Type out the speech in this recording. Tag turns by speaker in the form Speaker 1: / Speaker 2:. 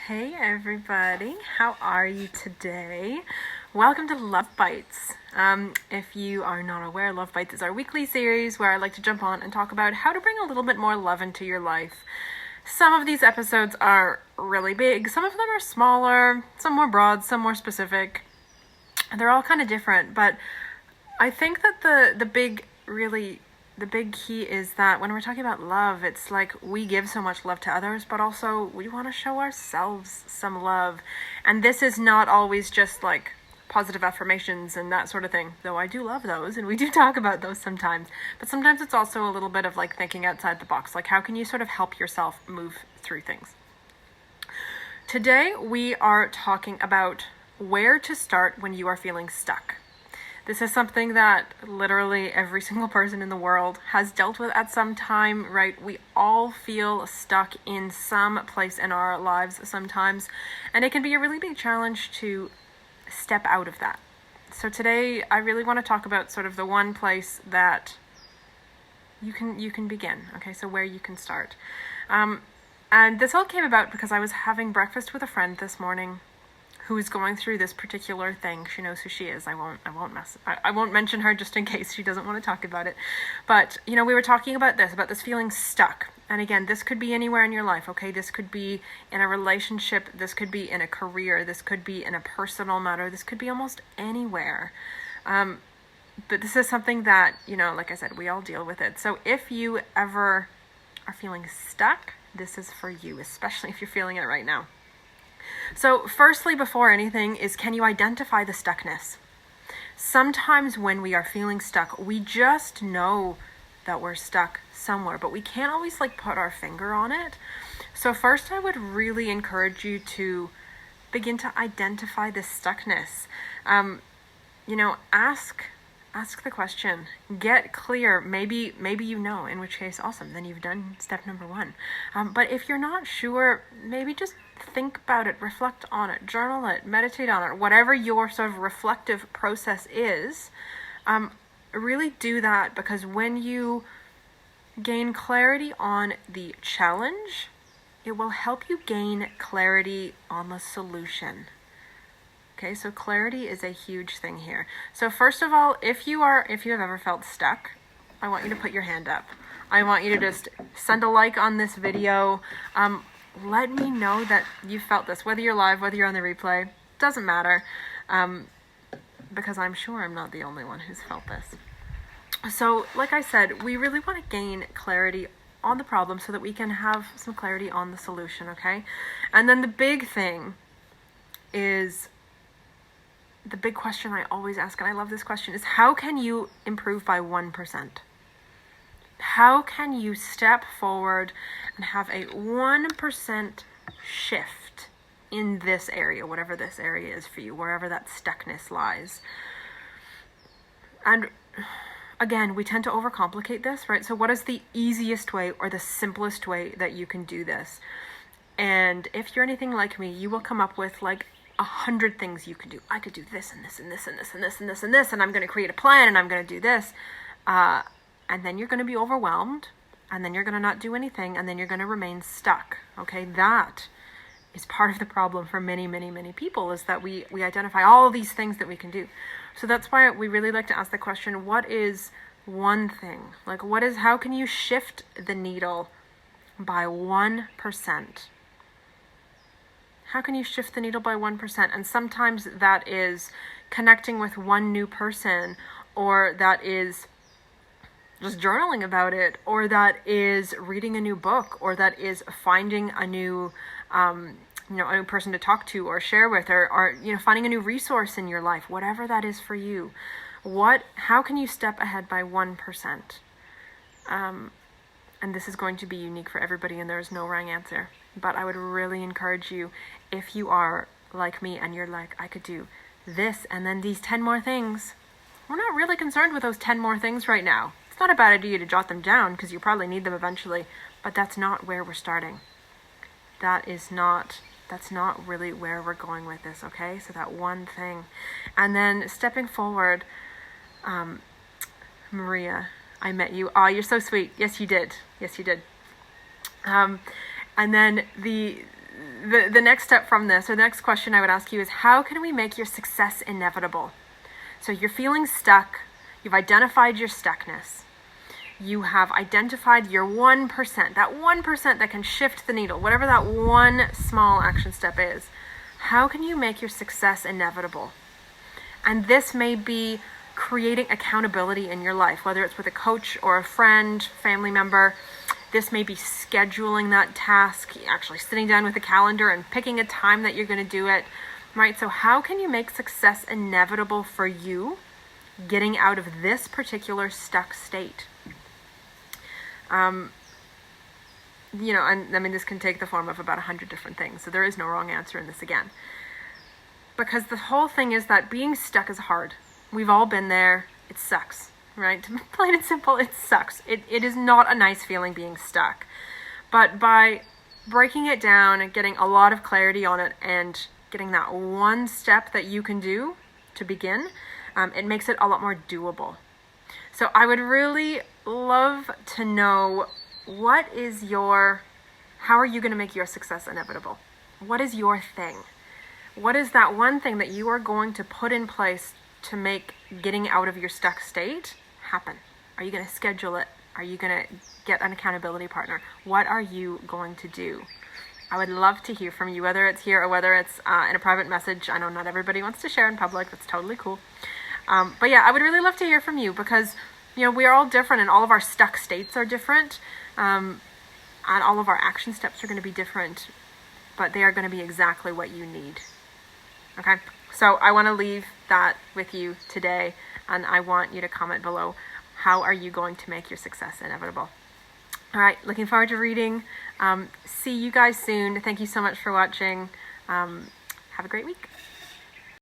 Speaker 1: Hey everybody, how are you today? Welcome to Love Bites. If you are not aware, Love Bites is our weekly series where I like to jump on and talk about how to bring a little bit more love into your life. Some of these episodes are really big, some of them are smaller, some more broad, some more specific. They're all kind of different, but I think that the big key is that when we're talking about love, it's like we give so much love to others, but also we want to show ourselves some love. And this is not always just like positive affirmations and that sort of thing, though I do love those and we do talk about those sometimes. But sometimes it's also a little bit of like thinking outside the box, like how can you sort of help yourself move through things. Today we are talking about where to start when you are feeling stuck. This is something that literally every single person in the world has dealt with at some time, right? We all feel stuck in some place in our lives sometimes, and it can be a really big challenge to step out of that. So today, I really want to talk about sort of the one place that you can begin, okay? So where you can start. And this all came about because I was having breakfast with a friend this morning who is going through this particular thing. She knows who she is. I won't mention her just in case she doesn't want to talk about it. But, we were talking about this feeling stuck. And again, this could be anywhere in your life, okay? This could be in a relationship. This could be in a career. This could be in a personal matter. This could be almost anywhere. But this is something that, like I said, we all deal with it. So if you ever are feeling stuck, this is for you, especially if you're feeling it right now. So firstly, before anything, is can you identify the stuckness? Sometimes when we are feeling stuck, we just know that we're stuck somewhere, but we can't always put our finger on it. So first, I would really encourage you to begin to identify the stuckness. Ask the question, get clear. Maybe in which case, awesome. Then you've done step number one. But if you're not sure, maybe just think about it, reflect on it, journal it, meditate on it, whatever your sort of reflective process is. Really do that, because when you gain clarity on the challenge, it will help you gain clarity on the solution. Okay, so clarity is a huge thing here. So first of all, if you have ever felt stuck, I want you to put your hand up. I want you to just send a like on this video. Let me know that you felt this, whether you're live, whether you're on the replay, doesn't matter, because I'm sure I'm not the only one who's felt this. So like I said, we really want to gain clarity on the problem so that we can have some clarity on the solution, okay? And then the big thing is, the big question I always ask, and I love this question, is how can you improve by 1%? How can you step forward and have a 1% shift in this area, whatever this area is for you, wherever that stuckness lies? And again, we tend to overcomplicate this, right? So what is the easiest way or the simplest way that you can do this? And if you're anything like me, you will come up with 100 things you can do. I could do this and this and this and this and this and this and this, and I'm going to create a plan and I'm going to do this. And then you're going to be overwhelmed, and then you're going to not do anything, and then you're going to remain stuck. Okay, that is part of the problem for many, many, many people, is that we identify all of these things that we can do. So that's why we really like to ask the question, what is one thing? How can you shift the needle by 1%? How can you shift the needle by 1%? And sometimes that is connecting with one new person, or that is just journaling about it, or that is reading a new book, or that is finding a new, a new person to talk to or share with, or finding a new resource in your life, whatever that is for you. How can you step ahead by 1%? And this is going to be unique for everybody, and there is no wrong answer. But I would really encourage you, if you are like me and you're like, I could do this and then these 10 more things. We're not really concerned with those 10 more things right now. It's not a bad idea to jot them down, because you probably need them eventually, but that's not where we're starting. That's not really where we're going with this, okay? So that one thing. And then stepping forward, Maria, I met you. Oh, you're so sweet. Yes, you did. And then the next step from this, or the next question I would ask you is, how can we make your success inevitable? So you're feeling stuck. You've identified your stuckness. You have identified your 1%, that 1% that can shift the needle, whatever that one small action step is. How can you make your success inevitable? And this may be creating accountability in your life, whether it's with a coach or a friend, family member. This may be scheduling that task, actually sitting down with a calendar and picking a time that you're going to do it, right? So how can you make success inevitable for you, getting out of this particular stuck state? And I mean, this can take the form of about 100 different things. So there is no wrong answer in this again. Because the whole thing is that being stuck is hard. We've all been there. It sucks, right? Plain and simple, it sucks. It is not a nice feeling being stuck. But by breaking it down and getting a lot of clarity on it and getting that one step that you can do to begin, it makes it a lot more doable. So I would really love to know, how are you going to make your success inevitable? What is your thing? What is that one thing that you are going to put in place to make getting out of your stuck state happen? Are you going to schedule it? Are you going to get an accountability partner? What are you going to do? I would love to hear from you, whether it's here or whether it's in a private message. I know not everybody wants to share in public. That's totally cool. But yeah, I would really love to hear from you because, we are all different and all of our stuck states are different. And all of our action steps are going to be different, but they are going to be exactly what you need. Okay? So I want to leave that with you today, and I want you to comment below, how are you going to make your success inevitable? All right, looking forward to reading. See you guys soon. Thank you so much for watching. Have a great week.